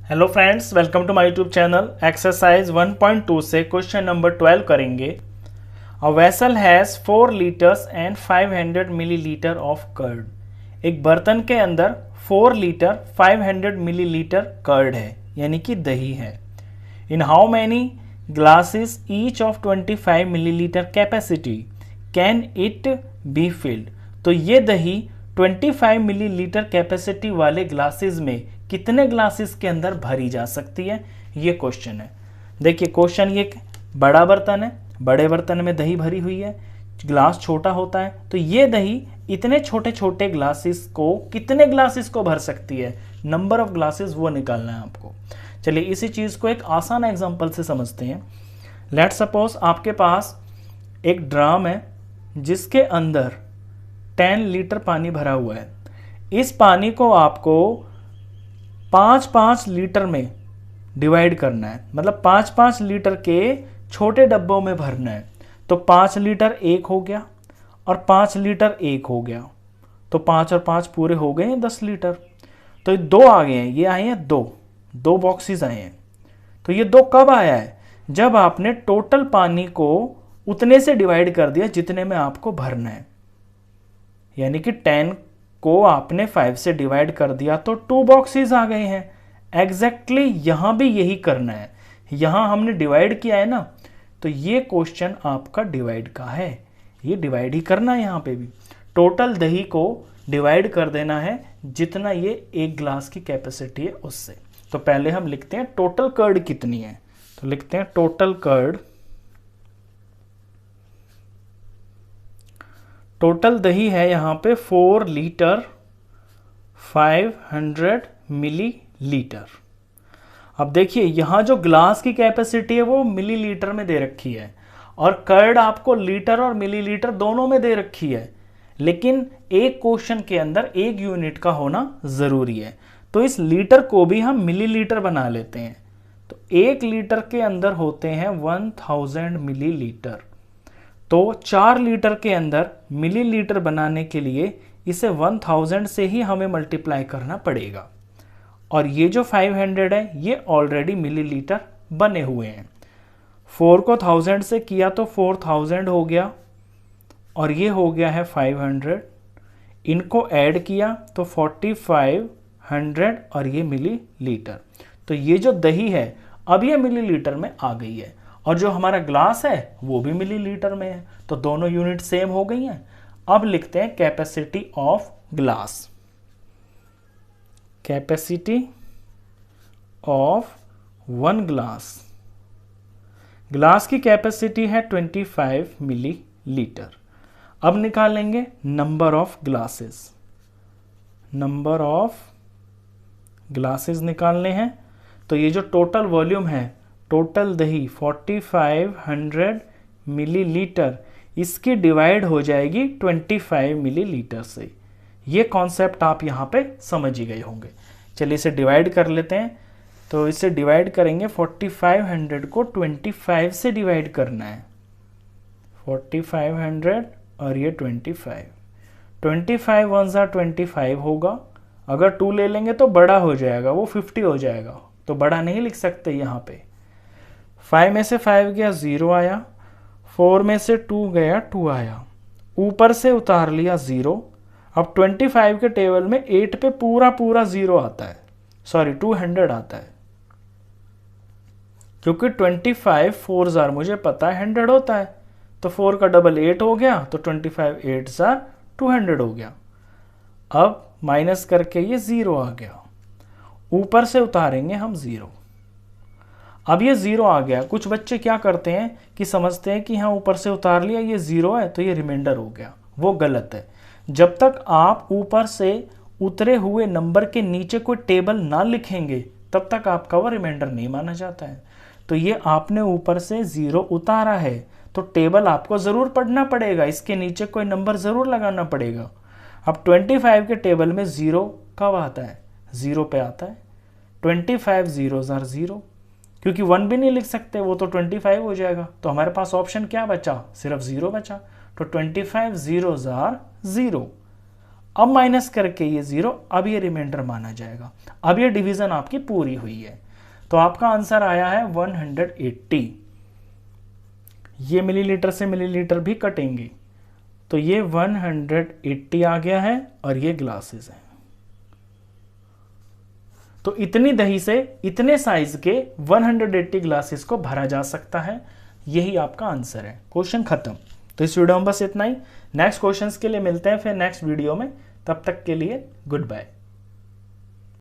Hello friends, welcome to my YouTube channel. Exercise 1.2 से question number 12 करेंगे। A vessel has 4 litres एंड 500 millilitre of curd. एक बर्तन के अंदर 4 लीटर 500 मिलीलीटर कर्ड है, यानी कि दही है। In how many glasses each of 25 millilitre capacity can it be filled. तो ये दही 25 मिलीलीटर कैपेसिटी वाले ग्लासेस में कितने ग्लासेस के अंदर भरी जा सकती है, ये क्वेश्चन है। देखिए क्वेश्चन, ये एक बड़ा बर्तन है, बड़े बर्तन में दही भरी हुई है, ग्लास छोटा होता है, तो ये दही इतने छोटे छोटे ग्लासेस को कितने ग्लासेस को भर सकती है, नंबर ऑफ ग्लासेस वो निकालना है आपको। चलिए इसी चीज को एक आसान एग्जांपल से समझते हैं। लेट सपोज आपके पास एक ड्राम है जिसके अंदर 10 लीटर पानी भरा हुआ है। इस पानी को आपको 5-5 लीटर में डिवाइड करना है, मतलब 5-5 लीटर के छोटे डब्बों में भरना है। तो 5 लीटर एक हो गया और 5 लीटर एक हो गया, तो 5 और 5 पूरे हो गए हैं 10 लीटर। तो ये दो आ गए हैं, ये आए हैं दो बॉक्सेस आए हैं। तो ये दो कब आया है? जब आपने टोटल पानी को उतने से डिवाइड कर दिया जितने में आपको भरना है, यानी कि 10 को आपने 5 से डिवाइड कर दिया तो 2 बॉक्सेस आ गए हैं। एग्जैक्टली यहां भी यही करना है, यहां हमने डिवाइड किया है ना, तो ये क्वेश्चन आपका डिवाइड का है, ये डिवाइड ही करना है। यहां पे भी टोटल दही को डिवाइड कर देना है जितना ये एक ग्लास की कैपेसिटी है उससे। तो पहले हम लिखते हैं टोटल कर्ड कितनी है, तो लिखते हैं टोटल कर्ड। टोटल दही है यहाँ पे 4 लीटर 500 मिलीलीटर। अब देखिए यहाँ जो ग्लास की कैपेसिटी है वो मिलीलीटर में दे रखी है, और कर्ड आपको लीटर और मिलीलीटर दोनों में दे रखी है, लेकिन एक क्वेश्चन के अंदर एक यूनिट का होना ज़रूरी है। तो इस लीटर को भी हम मिलीलीटर बना लेते हैं। तो 1 लीटर के अंदर होते हैं 1000 मिलीलीटर। तो 4 लीटर के अंदर मिलीलीटर बनाने के लिए इसे 1000 से ही हमें मल्टीप्लाई करना पड़ेगा, और ये जो 500 है ये ऑलरेडी मिलीलीटर बने हुए हैं। 4 को 1000 से किया तो 4000 हो गया, और ये हो गया है 500। इनको ऐड किया तो 4500 और ये मिलीलीटर। तो ये जो दही है अब ये मिलीलीटर में आ गई है, और जो हमारा ग्लास है वो भी मिलीलीटर में है, तो दोनों यूनिट सेम हो गई हैं। अब लिखते हैं capacity of glass. Capacity of 1 glass, glass की कैपेसिटी है 25 मिलीलीटर। अब निकालेंगे number of glasses. Number of glasses निकालने हैं, तो ये जो टोटल वॉल्यूम है, टोटल दही 4500 मिलीलीटर, इसकी डिवाइड हो जाएगी 25 मिलीलीटर से। ये कॉन्सेप्ट आप यहाँ पे समझ ही गए होंगे। चलिए इसे डिवाइड कर लेते हैं। तो इसे डिवाइड करेंगे, 4500 को 25 से डिवाइड करना है। 4500 और ये 25 1 ज़ा 25 होगा। अगर 2 ले लेंगे तो बड़ा हो जाएगा, वो 50 हो जाएगा, तो बड़ा नहीं लिख सकते यहाँ पे। 5 में से 5 गया 0 आया, 4 में से 2 गया 2 आया, ऊपर से उतार लिया 0। अब 25 के टेबल में 8 पे पूरा 0 आता है, सॉरी 200 आता है, क्योंकि 25 4 जार मुझे पता है 100 होता है, तो 4 का डबल 8 हो गया, तो 25 8 जार 200 हो गया। अब माइनस करके ये 0 आ गया, ऊपर से उतारेंगे हम 0। अब ये 0 आ गया। कुछ बच्चे क्या करते हैं कि समझते हैं कि हाँ ऊपर से उतार लिया, ये 0 है तो ये रिमाइंडर हो गया, वो गलत है। जब तक आप ऊपर से उतरे हुए नंबर के नीचे कोई टेबल ना लिखेंगे तब तक आपका वो रिमाइंडर नहीं माना जाता है। तो ये आपने ऊपर से 0 उतारा है तो टेबल आपको ज़रूर पढ़ना पड़ेगा, इसके नीचे कोई नंबर ज़रूर लगाना पड़ेगा। अब 25 के टेबल में 0 कब आता है? 0 पे आता है। 25 0 ज़ार 0, क्योंकि 1 भी नहीं लिख सकते, वो तो 25 हो जाएगा। तो हमारे पास ऑप्शन क्या बचा? सिर्फ 0 बचा। तो 25 0 ज़ार 0। अब माइनस करके ये 0, अब ये रिमाइंडर माना जाएगा। अब ये डिवीजन आपकी पूरी हुई है, तो आपका आंसर आया है 180। ये मिलीलीटर से मिलीलीटर भी कटेंगे, तो ये 180 आ गया है और ये ग्लासेस हैं। तो इतनी दही से इतने साइज के 180 ग्लासेस को भरा जा सकता है। यही आपका आंसर है। क्वेश्चन खत्म। तो इस वीडियो में बस इतना ही। नेक्स्ट क्वेश्चंस के लिए मिलते हैं फिर नेक्स्ट वीडियो में। तब तक के लिए गुड बाय।